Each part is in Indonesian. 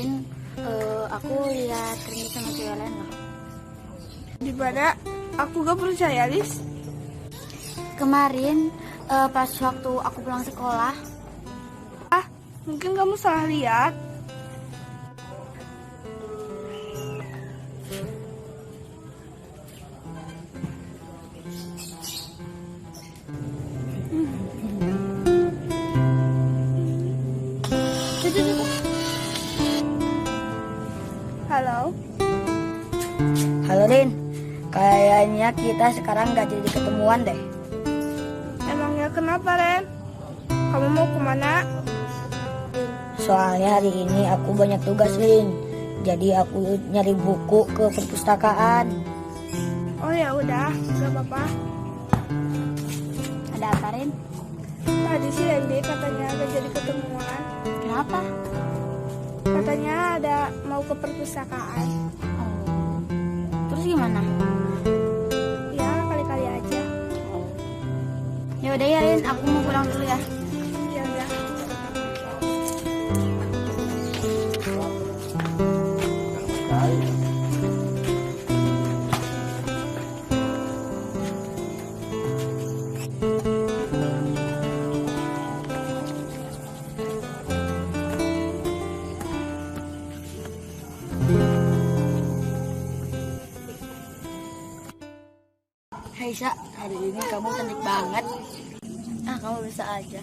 kemarin aku lihat Rini sama cewek lain loh. Di mana? Aku gak percaya, Lis. Kemarin pas waktu aku pulang sekolah. Ah, mungkin kamu salah lihat. Halo. Halo Rin, kayaknya kita sekarang gak jadi ketemuan deh. Emangnya kenapa, Ren? Kamu mau kemana? Soalnya hari ini aku banyak tugas Rin, jadi aku nyari buku ke perpustakaan. Oh ya udah, gak apa-apa. Ada apa, Rin? Tadi sih Randy katanya gak jadi ketemuan. Kenapa? Katanya ada mau ke perpustakaan. Oh. Terus gimana? Ya kali-kali aja. Ya udah ya, Rin, aku mau pulang dulu ya. Ya udah. Hai Sa, hari ini kamu cantik banget. Ah, kamu bisa aja.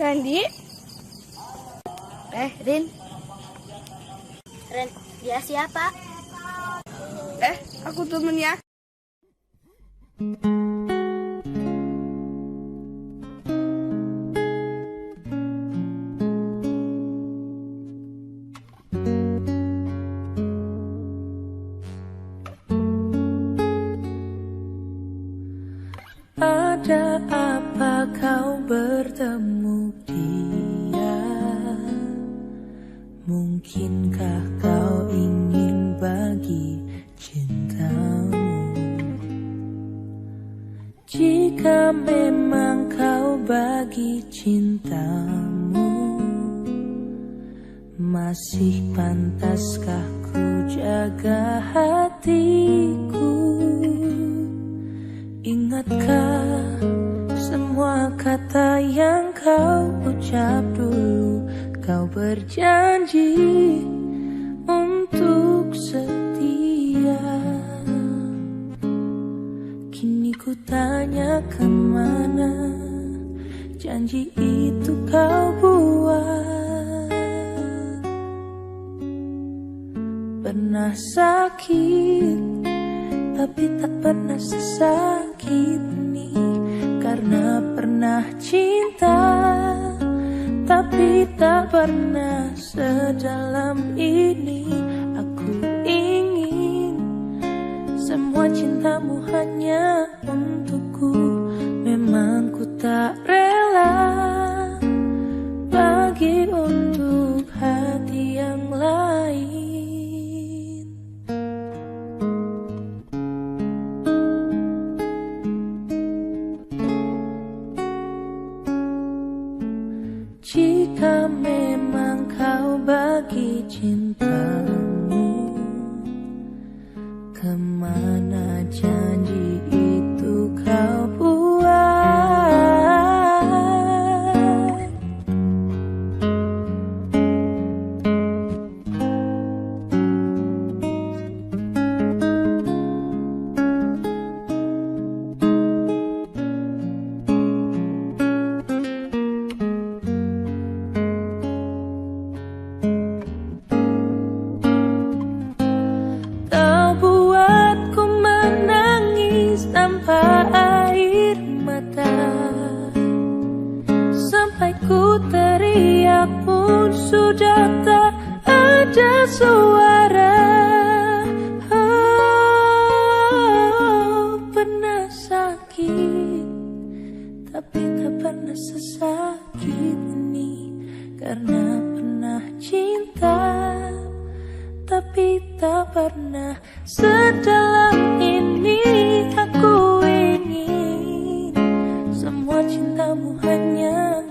Randy, Rin, Ren, dia siapa? aku temennya. Ada apa kau bertemu dia? Mungkinkah kau ingin bagi cintamu? Jika memang kau bagi cintamu, masih pantaskah ku jaga hatiku? Ingatkah semua kata yang kau ucap dulu? Kau berjanji untuk setia. Kini ku tanyakan mana janji itu kau buat. Pernah sakit tapi tak pernah sesakit ini, karena pernah cinta tapi tak pernah sedalam ini. Aku ingin semua cintamu hanya untukku. Memang ku tak rela bagi untuk hati yang lain. Jika memang kau bagi cintamu, kemana janji itu kau buat? Sudah tak ada suara. Oh, pernah sakit tapi tak pernah sesakit ini, karena pernah cinta tapi tak pernah sedalam ini. Aku ingin semua cintamu hanya